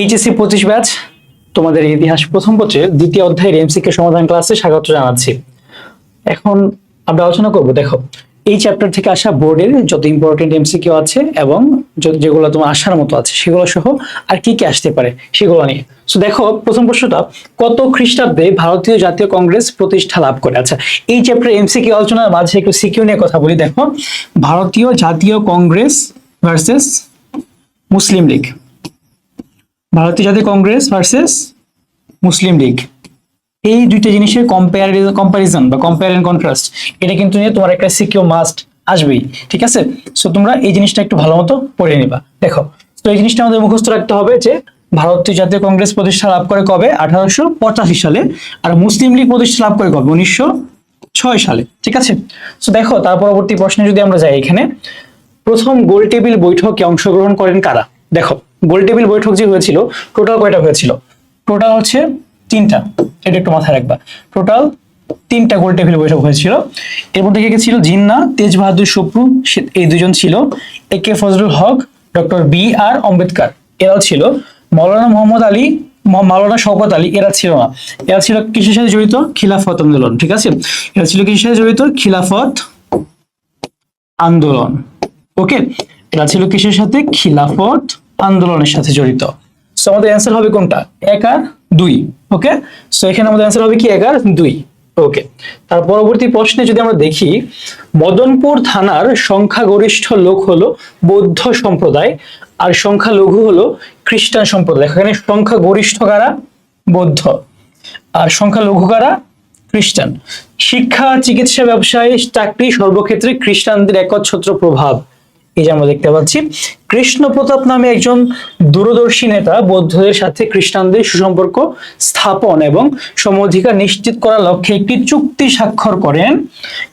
HSC 25 batch তোমাদের ইতিহাস প্রথম পত্রের দ্বিতীয় অধ্যায়ের এমসিকিউ সমাধান ক্লাসে স্বাগত জানাচ্ছি। এখন আমরা আলোচনা করব, দেখো এই চ্যাপ্টার থেকে আসা বোর্ডের যত ইম্পর্টেন্ট এমসিকিউ আছে এবং যেগুলো তোমার আসার মতো আছে সেগুলো সহ আর কি কি আসতে পারে সেগুলো নিয়ে। সো দেখো প্রথম প্রশ্নটা, কত খ্রিস্টাব্দে ভারতীয় জাতীয় কংগ্রেস প্রতিষ্ঠা লাভ করে? আচ্ছা, এই চ্যাপ্টার এমসিকিউ আলোচনার মাঝে একটু সিকিউ নিয়ে কথা বলি। দেখো, ভারতীয় জাতীয় কংগ্রেস ভার্সেস মুসলিম লীগ, ভারতীয় জাতীয় কংগ্রেস ভার্সেস মুসলিম লীগ, এই দুইটা জিনিসের কম্পারিজন বা কম্পেয়ার এন্ড কন্ট্রাস্ট, এটা কিন্তু নিয়ে তোমার একটা সিকিউ মাস্ট আসবেই। ঠিক আছে, সো তোমরা এই জিনিসটা একটু ভালো মতো পড়ে নিবা। দেখো, তো এই জিনিসটা আমাদের মুখস্থ রাখতে হবে যে ভারতীয় জাতীয় কংগ্রেস প্রতিষ্ঠা লাভ করে কবে? 1885 সালে। আর মুসলিম লীগ প্রতিষ্ঠা লাভ করে কবে? 1906 সালে। ঠিক আছে, সো দেখো তার পরবর্তী প্রশ্নে যদি আমরা যাই, এখানে প্রথম গোল টেবিল বৈঠকে অংশগ্রহণ করেন কারা? দেখো, গোল টেবিল বৈঠক যে হয়েছিল, টোটাল কয়টা হয়েছিল? টোটাল হচ্ছে 3টা, এটা একটু মাথায় রাখবা। টোটাল 3টা গোল টেবিল বৈঠক হয়েছিল। এর মধ্যে কে কে ছিল? জিন্নাহ, তেজ বাহাদুর সপ্রু, এই দুজন ছিল। এ কে ফজলুল হক, ডক্টর বি আর আম্বেদকর, এরাও ছিল। মৌলানা মোহাম্মদ আলী, মাওলানা শওকত আলী, এরা ছিল না। এরা ছিল কিসের সাথে জড়িত? খিলাফত আন্দোলন। ঠিক আছে, এরা ছিল কিসের সাথে জড়িত? খিলাফত আন্দোলন। ওকে, এরা ছিল কিসের সাথে? খিলাফত আন্দোলনের সাথে জড়িত। সো আমাদের অ্যান্সার হবে কোনটা? 1 আর 2। ওকে, সো এখানে আমাদের অ্যান্সার হবে কি? 1 আর 2। ওকে, তার পরবর্তী প্রশ্নে যদি আমরা দেখি, মদনপুর থানার সংখ্যাগরিষ্ঠ লোক হলো বৌদ্ধ সম্প্রদায় আর সংখ্যালঘু হলো খ্রিস্টান সম্প্রদায়। এখানে সংখ্যাগরিষ্ঠ কারা? বৌদ্ধ। আর সংখ্যালঘু কারা? খ্রিস্টান। শিক্ষা, চিকিৎসা, ব্যবসায়, চাকরি, সর্বক্ষেত্রে খ্রিস্টানদের একচ্ছত্র প্রভাব, এই যে আমরা দেখতে পাচ্ছি। কৃষ্ণ প্রতাপ নামে একজন দূরদর্শী নেতা বৌদ্ধদের সাথে খ্রিস্টানদের সুসম্পর্ক স্থাপন এবং সম অধিকার নিশ্চিত করার লক্ষ্যে একটি চুক্তি স্বাক্ষর করেন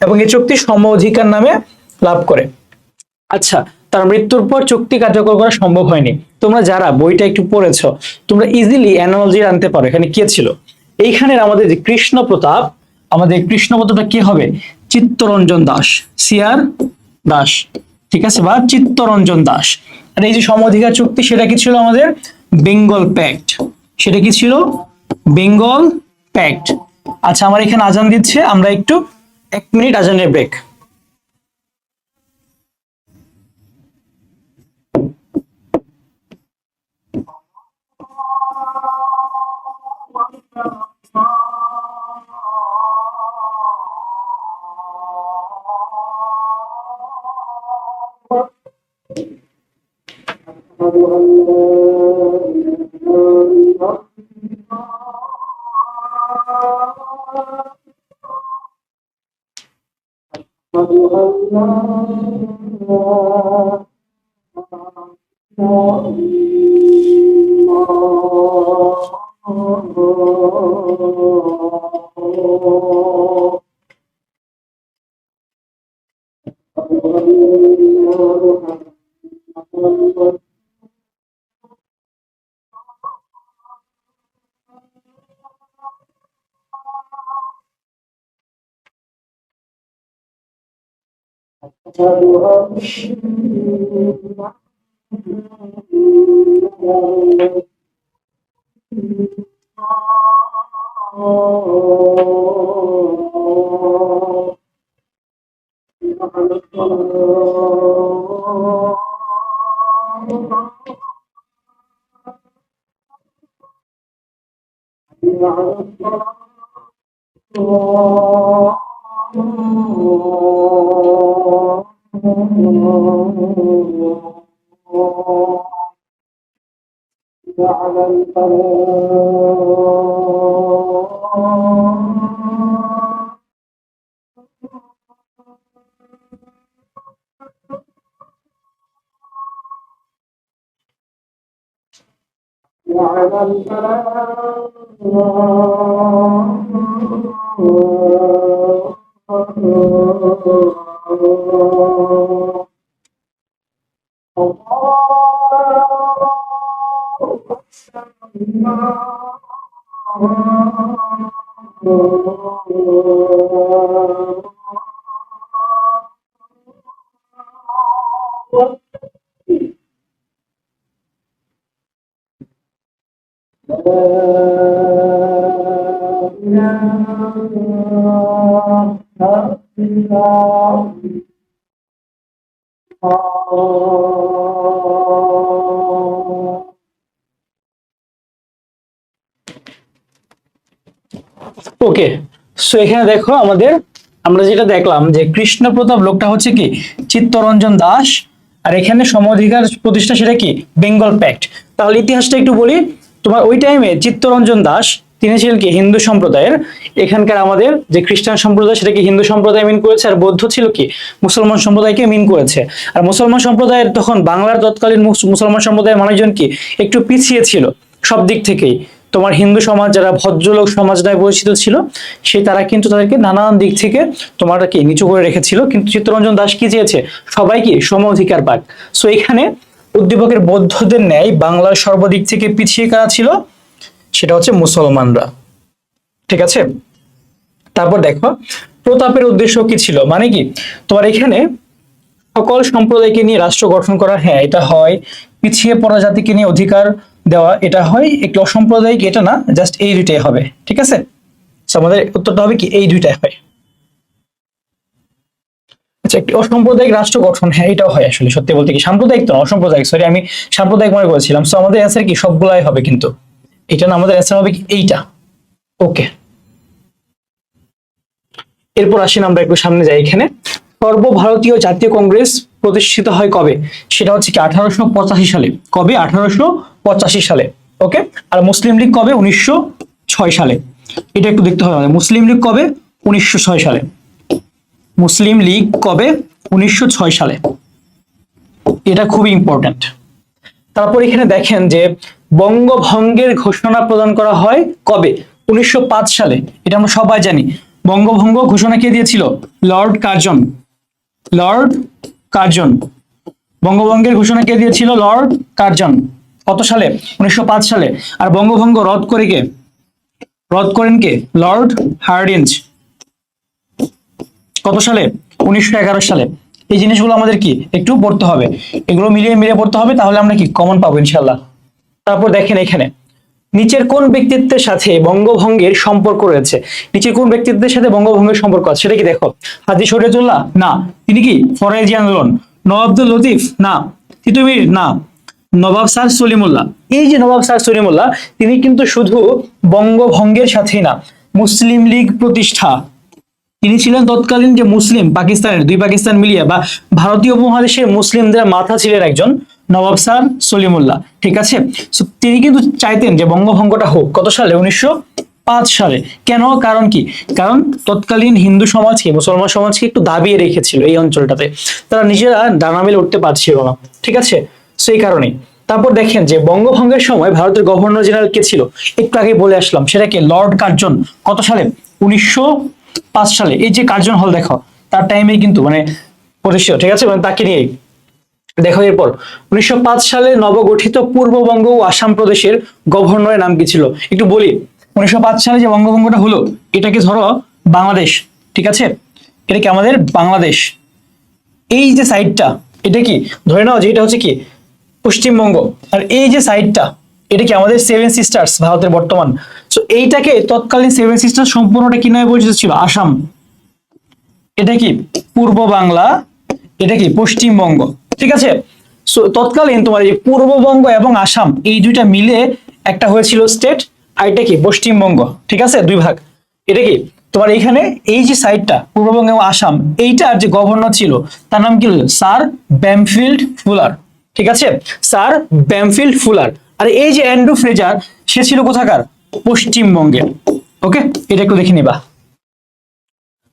এবং এই চুক্তি সম অধিকার নামে লাভ করে। আচ্ছা, তার মৃত্যুর পর চুক্তি কার্যকর করা সম্ভব হয়নি। তোমরা যারা বইটা একটু পড়েছো, তোমরা ইজিলি অ্যানালজি আনতে পারো। এখানে কে ছিল? এইখানে আমাদের যে কৃষ্ণ প্রতাপ, আমাদের কৃষ্ণ প্রতাপটা কি হবে? চিত্তরঞ্জন দাস, সিআর দাস। ঠিক আছে, বা চিত্তরঞ্জন দাস। আর এই যে সমঅধিকার চুক্তি, সেটা কি ছিল? আমাদের বেঙ্গল প্যাক্ট। সেটা কি ছিল? বেঙ্গল প্যাক্ট। আচ্ছা, আমার এখানে আজান দিচ্ছে, আমরা একটু 1 মিনিট আজানের ব্রেক। ওকে, সো এখানে দেখো আমরা যেটা দেখলাম যে কৃষ্ণ প্রতাপ লোকটা হচ্ছে কি চিত্তরঞ্জন দাস, আর এখানে সমঅধিকার প্রতিষ্ঠা সেটা কি বেঙ্গল প্যাক্ট। তাহলে ইতিহাসটা একটু বলি। তোমার ওই টাইমে চিত্তরঞ্জন দাস তিনি ছিলেন কি হিন্দু সম্প্রদায়ের। এখানকার আমাদের যে খ্রিস্টান সম্প্রদায় সেটা কি হিন্দু সম্প্রদায় মিন করেছে, আর বৌদ্ধ ছিল কি মুসলমান সম্প্রদায়কে মিন করেছে। আর মুসলমান সম্প্রদায়ের তখন বাংলার তৎকালীন মুসলমান সম্প্রদায়ের মানুষজন কি একটু পিছিয়ে ছিল সব দিক থেকেই। তোমার হিন্দু সমাজ যারা ভদ্রলোক সমাজ নামে পরিচিত ছিল, তারা কিন্তু তাদেরকে নানান দিক থেকে তোমার কি নিচু করে রেখেছিল। কিন্তু চিত্তরঞ্জন দাস কি চেয়েছে, সবাই কি সম অধিকার পাক। সো এখানে উদ্দীপকের বৌদ্ধদের ন্যায় বাংলার সর্বদিক থেকে পিছিয়ে কারা ছিল, সেটা হচ্ছে মুসলমানরা। ঠিক আছে, তারপর দেখো প্রতাপের উদ্দেশ্য কি ছিল, মানে কি তোমার এখানে সকল সম্প্রদায়কে নিয়ে রাষ্ট্র গঠন করা, হ্যাঁ এটা হয়। পিছিয়ে পড়া জাতিকে নিয়ে অধিকার দেওয়া, এটা হয়। একটু অসাম্প্রদায়িক, এটা না, জাস্ট এই দুইটাই হবে। ঠিক আছে, আমাদের উত্তরটা হবে কি এই দুইটাই হয়। আচ্ছা, একটি অসাম্প্রদায়িক রাষ্ট্র গঠন, হ্যাঁ এটাও হয় আসলে, সত্যি বলতে কি সাম্প্রদায়িক তো না, অসাম্প্রদায়িক, সরি আমি সাম্প্রদায়িক মনে করেছিলাম। সো আমাদের অ্যান্সার কি সবগুলাই হবে, কিন্তু এটা না, আমাদের অ্যান্সার হবে কি এইটা। ওকে, এরপর আসেন আমরা একটু সামনে যাই। এখানে সর্বভারতীয় জাতীয় কংগ্রেস প্রতিষ্ঠিত হয় কবে, সেটা হচ্ছে কি 1885 সালে। কবে, 1885 সালে। ওকে, আর মুসলিম লীগ কবে, 1906 সালে। এটা একটু দেখতে হবে আমাদের, মুসলিম লীগ কবে, 1906 সালে। মুসলিম লীগ কবে, 1906 সালে, এটা খুবই ইম্পর্টেন্ট। তারপর এখানে দেখেন যে বঙ্গভঙ্গের ঘোষণা প্রদান করা হয় কবে, 1905 সালে। এটা আমরা সবাই জানি। বঙ্গভঙ্গ ঘোষণা কে দিয়েছিল, লর্ড কার্জন। লর্ড কার্জন বঙ্গভঙ্গের ঘোষণা কে দিয়েছিল, লর্ড কার্জন। কত সালে, 1905 সালে। আর বঙ্গভঙ্গ রদ করেন কে, লর্ড হার্ডিঞ্জ। কত সালে, 1911 সালে। এই জিনিসগুলো আমাদের কি একটু পড়তে হবে, এগুলো মিলিয়ে পড়তে হবে, তাহলে আমরা কি কমন পাবো ইনশাল্লাহ। তারপর দেখেন এখানে নিচের কোন ব্যক্তিত্বের সাথে বঙ্গভঙ্গের সম্পর্ক রয়েছে, নিচের কোন ব্যক্তিত্বের সাথে বঙ্গভঙ্গের সম্পর্ক আছে সেটা কি দেখো। হাজী শরীয়তুল্লাহ, না। তিনি কি ফরাজি আন্দোলন। নওয়াব আব্দুল লতিফ, না। তিতুমির, না। নবাব স্যার সলিমুল্লাহ। এই যে নবাব স্যার সলিমুল্লাহ, তিনি কিন্তু শুধু বঙ্গভঙ্গের সাথেই না, মুসলিম লীগ প্রতিষ্ঠা, তিনি ছিলেন তৎকালীন যে মুসলিম পাকিস্তানের, দুই পাকিস্তান মিলিয়ে বা ভারতীয় উপমহাদেশের মুসলিমদের মাথা ছিলেন একজন নবাব স্যার সলিমুল্লাহ। ঠিক আছে, তিনি কিন্তু চাইতেন যে বঙ্গভঙ্গটা হোক। কত সালে, 1905 সালে। কেন, কারণ কি, কারণ তৎকালীন হিন্দু সমাজকে, মুসলমান সমাজকে একটু দাবিয়ে রেখেছিল এই অঞ্চলটাতে, তারা নিজেরা ডানা মেলে উঠতে পারছিল না। ঠিক আছে, সেই কারণে। তারপর দেখেন যে বঙ্গভঙ্গের সময় ভারতের গভর্নর জেনারেল কে ছিল, একটু আগে বলে আসলাম, সেটা কি লর্ড কার্জন। কত সালে, 1905 সালে। এই যে কার্জন হল দেখো, তার টাইমে কিন্তু মানে প্রতিষ্ঠিত। ঠিক আছে, মানে তাকে নিয়ে দেখো। এরপর 1905 সালে নবগঠিত পূর্ববঙ্গ ও আসাম প্রদেশের গভর্নরের নাম কি ছিল, একটু বলি। 1905 সালে যে বঙ্গভঙ্গটা হলো, এটাকে ধরো বাংলাদেশ। ঠিক আছে, এটা কি আমাদের বাংলাদেশ। এই যে সাইডটা, এটা কি ধরে নাও যে এটা হচ্ছে কি পশ্চিমবঙ্গ, আর এই যে সাইডটা, এটা কি আমাদের সেভেন সিস্টার্স, ভারতের বর্তমান। সো এইটাকে তৎকালীন সেভেন সিস্টার সম্পূর্ণটা কি নামে পরিচিত ছিল, আসাম। এটা কি পূর্ব বাংলা, এটা কি পশ্চিমবঙ্গ। ঠিক আছে, সো তৎকালীন তোমার এই পূর্ববঙ্গ এবং আসাম, এই দুইটা মিলে একটা হয়েছিল স্টেট, আর এটা কি পশ্চিমবঙ্গ। ঠিক আছে, দুই ভাগ। এটা কি তোমার এইখানে এই যে সাইডটা পূর্ববঙ্গ এবং আসাম, এইটার যে গভর্নর ছিল তার নাম কি, স্যার ব্যামফিল্ড ফুলার। ঠিক আছে, স্যার ব্যামফিল্ড ফুলার। আর এই যে অ্যান্ড্রু ফ্রেজার, সে ছিল কোথাকার, পশ্চিমবঙ্গের। ওকে, এটা একটু দেখে নিবা।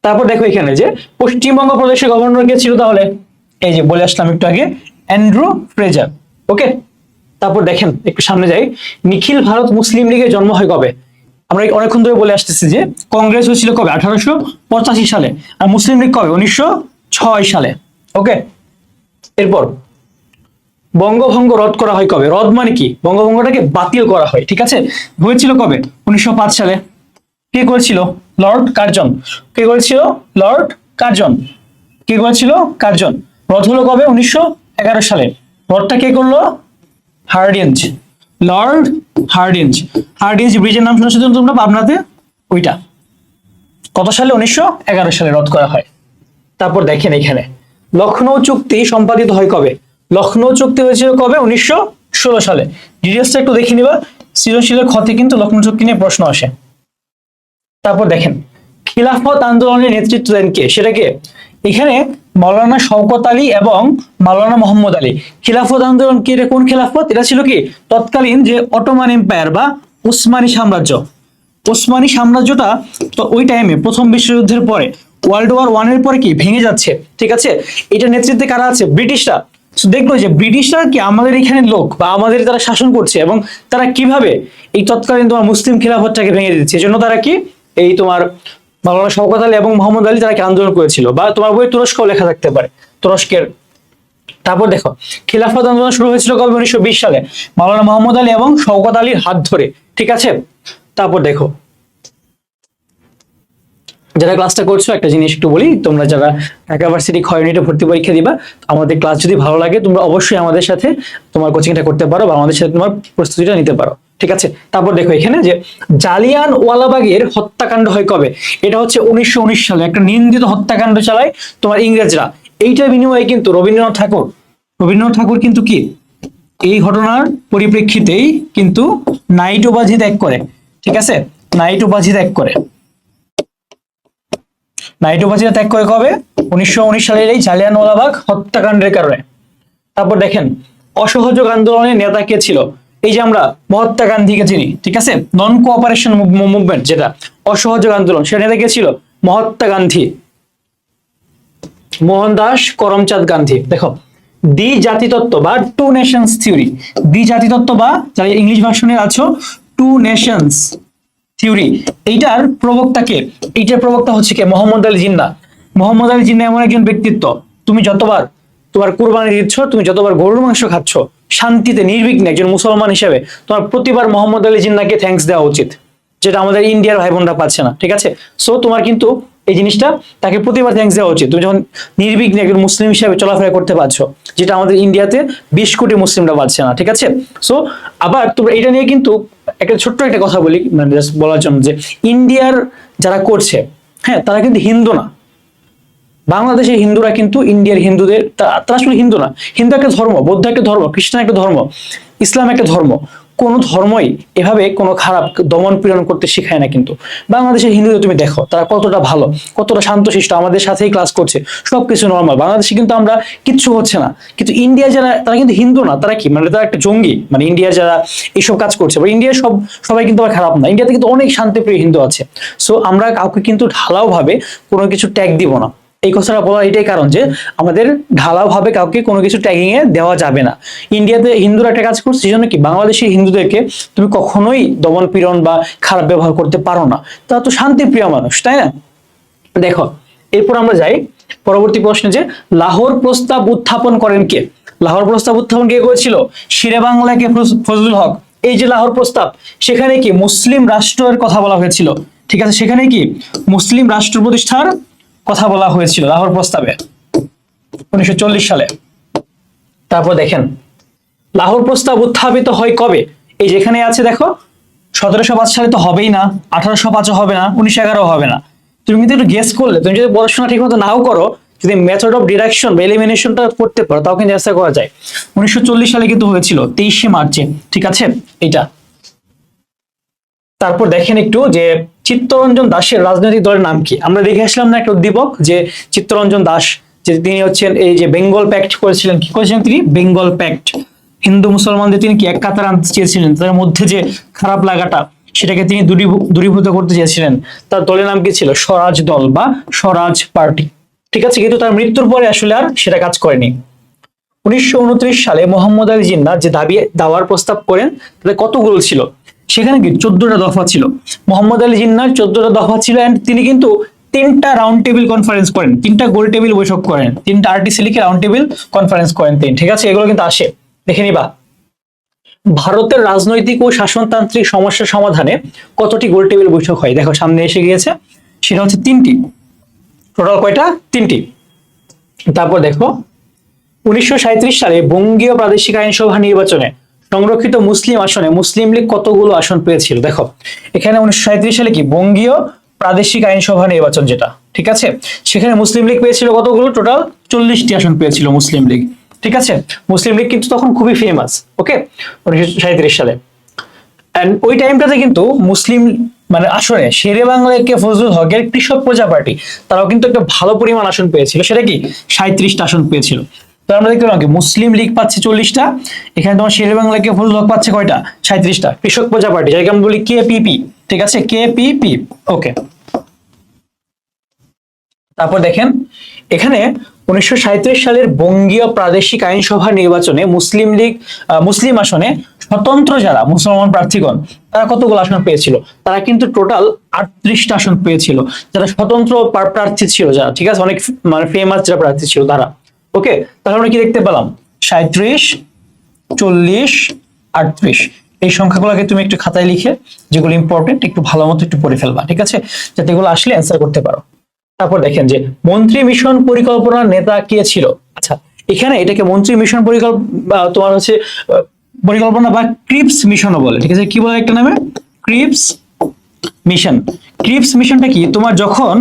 তারপর দেখো এখানে যে পশ্চিমবঙ্গ প্রদেশের গভর্নর কে ছিল, তাহলে এই যে বলে আসলাম একটু আগে, অ্যান্ড্রু ফ্রেজার। ওকে, তারপর দেখেন একটু সামনে যাই। নিখিল ভারত মুসলিম লীগের জন্ম হয় কবে, আমরা অনেকক্ষণ ধরে বলে আসতেছি যে কংগ্রেস হয়েছিল কবে, 1885 সালে। আর মুসলিম লীগ কবে, 1906 সালে। ওকে, এরপর বঙ্গভঙ্গ রদ করা হয় কবে, রদ মানে কি, বঙ্গভঙ্গটাকে বাতিল করা হয়। ঠিক আছে, হয়েছিল কবে, 1905 সালে। কে করেছিল, লর্ড কার্জন। কে করেছিল, লর্ড কার্জন। কে করেছিল, কার্জন। রদ হলো কবে, 1911 সালে। রদটা কে করলো, হার্ডিঞ্জ। Lord Hardinge. হার্ডিঞ্জ ব্রিজের নাম শুনেছো তোমরা পাবনাতে, ওইটা কত সালে? 1911 সালে রদ করা হয়। তারপর দেখেন এখানে লখনৌ চুক্তি সম্পাদিত হয় কবে? লখনৌ চুক্তি হয়েছিল কবে? 1916 সালে। ডিটেলসটা একটু দেখে নিবা, সৃজনশীলের ক্ষতে কিন্তু লখনৌ চুক্তি নিয়ে প্রশ্ন আসে। তারপর দেখেন খিলাফত আন্দোলনের নেতৃত্ব দেন কে? সেটা কে? এখানে মাওলানা শওকত আলী এবং মাওলানা মোহাম্মদ আলী। খিলাফত আন্দোলন কি? এটা কোন খিলাফত? এটা ছিল কি তৎকালীন যে অটোমান এম্পায়ার বা উসমানী সাম্রাজ্য। উসমানী সাম্রাজ্যটা তো ওই টাইমে প্রথম বিশ্বযুদ্ধের পরে ওয়ার্ল্ড ওয়ার 1 এর পরে কি ভেঙে যাচ্ছে, ঠিক আছে? এটা নেতৃত্বে কারা আছে? ব্রিটিশরা। দেখলো যে ব্রিটিশরা কি আমাদের এখানে লোক বা আমাদের তারা শাসন করছে, এবং তারা কিভাবে এই তৎকালীন তোমার মুসলিম খিলাফতটাকে ভেঙে দিচ্ছে। এজন্য তারা কি এই তোমার মাওলানা শওকত আলী এবং মোহাম্মদ আলী তারা কি আন্দোলন করেছিল, বা তোমার বই তুরস্কও লেখা থাকতে পারে, তুরস্কের। তারপর দেখো খিলাফত আন্দোলন শুরু হয়েছিল কবে? 1920 সালে মাওলানা মোহাম্মদ আলী এবং শওকত আলীর হাত ধরে, ঠিক আছে? তারপর দেখো যারা ক্লাসটা করছো একটা জিনিস একটু বলি, তোমরা যারা ঢাকা ভার্সিটি ক্ষয় ইউনিটে ভর্তি পরীক্ষা দিবা, আমাদের ক্লাস যদি ভালো লাগে তোমরা অবশ্যই আমাদের সাথে তোমার কোচিংটা করতে পারো বা আমাদের সাথে তোমার প্রস্তুতিটা নিতে পারো, ঠিক আছে? তারপর দেখো এখানে যে জালিয়ান ওয়ালাবাগের হত্যাকাণ্ড হয় কবে? এটা হচ্ছে 1919 সালে একটা নিন্দিত হত্যাকাণ্ড চালায় তোমার ইংরেজরা। এইটার বিনিময়ে কিন্তু রবীন্দ্রনাথ ঠাকুর কিন্তু কি এই ঘটনার পরিপ্রেক্ষিতেই কিন্তু নাইট উপাধি ত্যাগ করে, ঠিক আছে? নাইট উপাধি ত্যাগ করে। নাইট উপাধিটা ত্যাগ করে কবে? 1919 সালের এই জালিয়ানওয়ালাবাগ হত্যাকাণ্ডের কারণে। তারপর দেখেন অসহযোগ আন্দোলনের নেতা কে ছিল? এই যে আমরা মহাত্মা গান্ধীকে চিনি, ঠিক আছে? নন কোঅপারেশন মুভমেন্ট যেটা অসহযোগ আন্দোলন, সেটা নেতা কে ছিল? মহাত্মা গান্ধী, মোহনদাস করমচাঁদ গান্ধী। দেখো দ্বি জাতিতত্ত্ব বা টু নেশনস থিওরি, দ্বি জাতিতত্ত্ব বা যারা ইংলিশ ভার্সনে আছো টু নেশনস থিওরি, এইটার প্রবক্তাকে, এইটার প্রবক্তা হচ্ছে কে? মোহাম্মদ আলী জিন্নাহ। মোহাম্মদ আলী জিন্নাহ এমন একজন ব্যক্তিত্ব, তুমি যতবার তোমার কুরবানি দিচ্ছ, তুমি যতবার গরুর মাংস খাচ্ছ শান্তিতে নির্বিঘ্নে একজন মুসলমান হিসেবে, তোমার প্রতিবার মোহাম্মদ আলী জিন্নাহকে থ্যাঙ্কস দেওয়া উচিত, যেটা আমাদের ইন্ডিয়ার ভাই বোনরা পাচ্ছে না, ঠিক আছে? সো তোমার কিন্তু এই জিনিসটা তাকে প্রতিবার থ্যাঙ্কস দেওয়া উচিত, তুমি যখন নির্বিঘ্নে একজন মুসলিম হিসেবে চলাফেরা করতে পারছো, যেটা আমাদের ইন্ডিয়াতে 20 কোটি মুসলিমরা পাচ্ছে না, ঠিক আছে? সো আবার তোমরা এটা নিয়ে কিন্তু একটা ছোট্ট একটা কথা বলি, মানে জাস্ট বলার জন্য, যে ইন্ডিয়ার যারা করছে, হ্যাঁ, তারা কিন্তু হিন্দু না। বাংলাদেশের হিন্দুরা কিন্তু ইন্ডিয়ার হিন্দুদের, তারা আসলে হিন্দু না। হিন্দু একটা ধর্ম, বৌদ্ধ একটা ধর্ম, খ্রিস্টান একটা ধর্ম, ইসলাম একটা ধর্ম। কোন ধর্মই এভাবে কোনো খারাপ দমন পীড়ন করতে শেখায় না। কিন্তু বাংলাদেশের হিন্দুদের তুমি দেখো তারা কতটা ভালো, কতটা শান্তশিষ্ট, আমাদের সাথেই ক্লাস করছে, সবকিছু নর্মাল। বাংলাদেশে কিন্তু আমরা কিচ্ছু হচ্ছে না। কিন্তু ইন্ডিয়া যারা, তারা কিন্তু হিন্দু না, তারা কি মানে তারা একটা জঙ্গি, মানে ইন্ডিয়ার যারা এইসব কাজ করছে। ইন্ডিয়ার সবাই কিন্তু আবার খারাপ না, ইন্ডিয়াতে কিন্তু অনেক শান্তিপ্রিয় হিন্দু আছে। সো আমরা কাউকে কিন্তু ঢালাও ভাবে কোনো কিছু ট্যাগ দিব না। এই কথাটা বলার এটাই কারণ যে আমাদের ঢালাও ভাবে কাউকে কোনো কিছু ট্যাগিং এ দেওয়া যাবে না। ইন্ডিয়াতে হিন্দুরা একটা কাজ করছে, সেজন্য কি বাংলাদেশি হিন্দুদেরকে তুমি কখনোই দমন পীড়ন বা খারাপ ব্যবহার করতে পারো না। তারা তো শান্তিপ্রিয় মানুষ, তাই না? দেখো এরপর আমরা যাই পরবর্তী প্রশ্নে, যে লাহোর প্রস্তাব উত্থাপন করেন কে? লাহোর প্রস্তাব উত্থাপন কে করেছিল? শেরে বাংলাকে ফজলুল হক। এই যে লাহোর প্রস্তাব, সেখানে কি মুসলিম রাষ্ট্রের কথা বলা হয়েছিল, ঠিক আছে? সেখানে কি মুসলিম রাষ্ট্র প্রতিষ্ঠার কথা বলা হয়েছিল লাহোর প্রস্তাবে 1940 সালে। তারপর দেখেন লাহোর প্রস্তাব উত্থাপিত হয় কবে? এই যেখানে আছে দেখো 1705 সালে তো হবেই না, 1805 হবে না, 1911 হবে না। তুমি কিন্তু একটু গেস করলে, তুমি যদি পড়াশোনা ঠিক মতো নাও করো, যদি মেথড অফ ডিডাকশন বা এলিমিনেশনটা করতে পারো, তাও কিন্তু অ্যান্সার করা যায়। 1940 সালে কিন্তু হয়েছিল 23শে মার্চে, ঠিক আছে? এটা। তারপর দেখেন একটু যে চিত্তরঞ্জন দাসের রাজনৈতিক দলের নাম কি? আমরা দেখে আসলাম না একটা উদ্দীপক, যে চিত্তরঞ্জন দাস, যে তিনি হচ্ছেন এই যে বেঙ্গল প্যাক্ট করেছিলেন। কি করেছিলেন তিনি? বেঙ্গল প্যাক্ট। হিন্দু মুসলমানদের তিনি কি এক কাতার আনতে চেয়েছিলেন, তাদের মধ্যে যে খারাপ লাগাটা সেটাকে তিনি দূরীভূত করতে চেয়েছিলেন। তার দলের নাম কি ছিল? স্বরাজ দল বা স্বরাজ পার্টি, ঠিক আছে? কিন্তু তার মৃত্যুর পরে আসলে আর সেটা কাজ করেনি। 1929 সালে মোহাম্মদ আলী জিন্নাহ যে দাওয়ার প্রস্তাব করেন, তাদের কতগুলো ছিল? সেখানে কি 14টা দফা ছিল। মোহাম্মদ আলী জিন্নাহর 14টা দফা ছিল, এন্ড তিনি কিন্তু 3টা রাউন্ড টেবিল কনফারেন্স করেন, 3টা গোল টেবিল বৈঠক করেন, 3টা আরটিসি লিখে রাউন্ড টেবিল কনফারেন্স করেন তিনি, ঠিক আছে? এগুলো কিন্তু আসে, দেখে নিবা। ভারতের রাজনৈতিক ও শাসনতান্ত্রিক সমস্যা সমাধানে কতটি গোল টেবিল বৈঠক হয়? দেখো সামনে এসে গিয়েছে, সেটা হচ্ছে 3টি। টোটাল কয়টা? 3টি। তারপর দেখো 1937 সালে বঙ্গীয় প্রাদেশিক আইনসভা নির্বাচনে সংরক্ষিত মুসলিম আসনে মুসলিম লীগ কতগুলো আসন পেয়েছিল? দেখো এখানে 1937 সালে কি বঙ্গীয় প্রাদেশিক আইনসভা নির্বাচন, যেটা ঠিক আছে, সেখানে মুসলিম লীগ পেয়েছিল কতগুলো? টোটাল 40টি আসন পেয়েছিল মুসলিম লীগ। ঠিক আছে, মুসলিম লীগ কিন্তু তখন খুবই ফেমাস। ওকে, 1937 সালে। এন্ড ওই টাইমটাতে কিন্তু মুসলিম মানে আসনে শেরে বাংলা কে ফজলুল হকের কৃষক প্রজা পার্টি, তারাও কিন্তু একটা ভালো পরিমাণ আসন পেয়েছিল। সেটা কি 37টা আসন পেয়েছিল। তো আমরা দেখতে পেলাম কি মুসলিম লীগ পাচ্ছে 40টা, এখানে তোমার শেরে বাংলা কে ফজলুল হক পাচ্ছে কয়টা? 37টা। কৃষক প্রজা পার্টি, যাকে আমরা বলি কেপিপি, ঠিক আছে, কেপিপি। ওকে, তারপর দেখেন এখানে 1937 সালের বঙ্গীয় প্রাদেশিক আইনসভা নির্বাচনে মুসলিম লীগ মুসলিম আসনে স্বতন্ত্র যারা মুসলমান প্রার্থীগণ, তারা কতগুলো আসন পেয়েছিল? তারা কিন্তু টোটাল 38টা আসন পেয়েছিল, যারা স্বতন্ত্র প্রার্থী ছিল যারা, ঠিক আছে, অনেক মানে ফেমাস যারা প্রার্থী ছিল তারা। ওকে, তাহলে আমরা কি দেখতে পেলাম? 37, 40, 38, এই সংখ্যাগুলোকে তুমি একটু খাতায় লিখে, যেগুলো ইম্পর্টেন্ট একটু ভালো মতো একটু পড়ে ফেলবা, ঠিক আছে, যাতে এগুলো আসলে অ্যান্সার করতে পারো। তারপর দেখেন যে মন্ত্রী মিশন পরিকল্পনার নেতা কে ছিল? আচ্ছা, এখানে এটাকে মন্ত্রী মিশন পরিকল্পনা তোমার হচ্ছে পরিকল্পনা বা ক্রিপস মিশনও বলে, ঠিক আছে, কি বলে একটা নামে? Cripps mission. ক্রিপস মিশনটা কি? তোমার যখন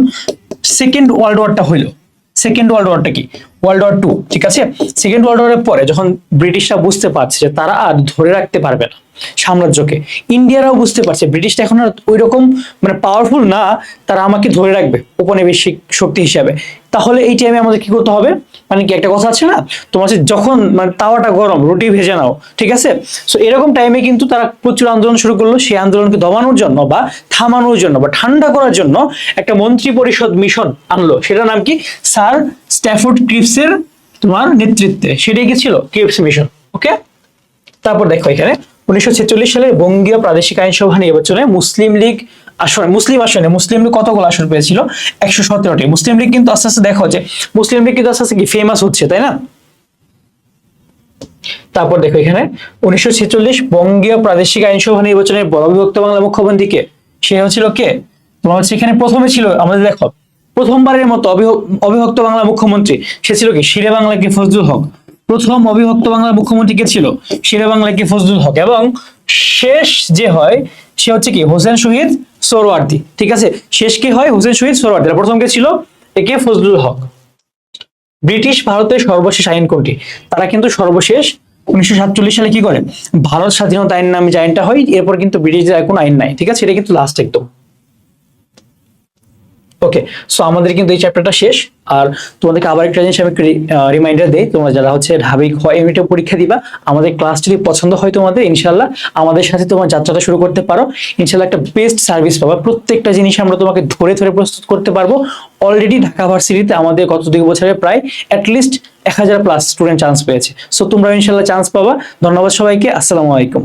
সেকেন্ড ওয়ার্ল্ড ওয়ারটা হইলো, সেকেন্ড ওয়ার্ল্ড ওয়ারটা কি? ওয়ার্ল্ড ওয়ার 2, ঠিক আছে, সেকেন্ড ওয়ার্ল্ড ওয়ারের পরে যখন ব্রিটিশরা বুঝতে পারছে যে তারা আর ধরে রাখতে পারবে না সাম্রাজ্যকে, ইন্ডিয়ারাও বুঝতে পারছে ব্রিটিশটা এখন আর ওই রকম মানে পাওয়ারফুল না, তারা আমাকে ধরে রাখবে উপনিবেশিক শক্তি হিসাবে। তাহলে এই টাইমে আমাদের কি করতে হবে? মানে কি একটা কথা আছে না, তোমার যখন মানে তাওয়াটা গরম রুটি ভেজে নাও, ঠিক আছে, সো এরকম টাইমে কিন্তু তারা প্রচুর আন্দোলন শুরু করলো। সেই আন্দোলনকে দমানোর জন্য বা থামানোর জন্য বা ঠান্ডা করার জন্য একটা মন্ত্রী পরিষদ মিশন আনলো। সেটার নাম কি? স্যার স্ট্যাফোর্ড ক্রিপসের তোমার নেতৃত্বে সেটাই কি ছিল? Cripps mission. ওকে, তারপর দেখো এখানে 1946 সালে বঙ্গীয় প্রাদেশিক আইনসভা নির্বাচনে মুসলিম লীগ আসনে মুসলিম লীগ কতগুলো আসন পেয়েছিল? 117টি। মুসলিম লীগ কিন্তু আস্তে আস্তে দেখো যে মুসলিম লীগ কিন্তু আস্তে আস্তে কি ফেমাস হচ্ছে, তাই না? তারপর দেখো এখানে 1946 বঙ্গীয় প্রাদেশিক আইনসভা নির্বাচনের বড়বিভক্ত বাংলা মুখ্যমন্ত্রী কে? সে হচ্ছিল কে? তোমার হচ্ছে এখানে প্রথমে ছিল আমাদের দেখো প্রথমবারের মতো অবিভক্ত বাংলা মুখ্যমন্ত্রী, সে ছিল কি শেরে বাংলা কে ফজলুল হক। প্রথম অবিভক্ত বাংলার মুখ্যমন্ত্রী কে ছিল? শেরে বাংলা কে ফজলুল হক। এবং শেষ যে হয় সে হচ্ছে কি? হোসেন শহীদ সোহরাওয়ার্দী, ঠিক আছে, শেষ কে হয়? হোসেন শহীদ সোহরাওয়ার্দী। প্রথম কে ছিল? একে ফজলুল হক। ব্রিটিশ ভারতের সর্বশেষ আইন কোনটি? তারা কিন্তু সর্বশেষ 1947 সালে কি করে? ভারত স্বাধীনতা আইন নামে যে আইনটা হয়, এরপর কিন্তু ব্রিটিশদের আর কোনো আইন নাই, ঠিক আছে, এটা কিন্তু লাস্ট একদম। ওকে, সো আমাদের কিন্তু এই চ্যাপ্টারটা শেষ। আর তোমাদেরকে আবার একটা জিনিস আমি রিমাইন্ডার দেই, তোমরা যারা হচ্ছে ঢাবি খ ইউনিটে পরীক্ষা দিবা, আমাদের ক্লাস যদি পছন্দ হয় তোমাদের, ইনশাল্লাহ আমাদের সাথে তোমার যাত্রাটা শুরু করতে পারো। ইনশাল্লাহ একটা বেস্ট সার্ভিস পাবা, প্রত্যেকটা জিনিস আমরা তোমাকে ধরে ধরে প্রস্তুত করতে পারবো। অলরেডি ঢাকা ভার্সিটিতে আমাদের গত 2 বছরে প্রায় অ্যাটলিস্ট 1000+ স্টুডেন্ট চান্স পেয়েছে। সো তোমরা ইনশাল্লাহ চান্স পাবা। ধন্যবাদ সবাইকে, আসসালামু আলাইকুম।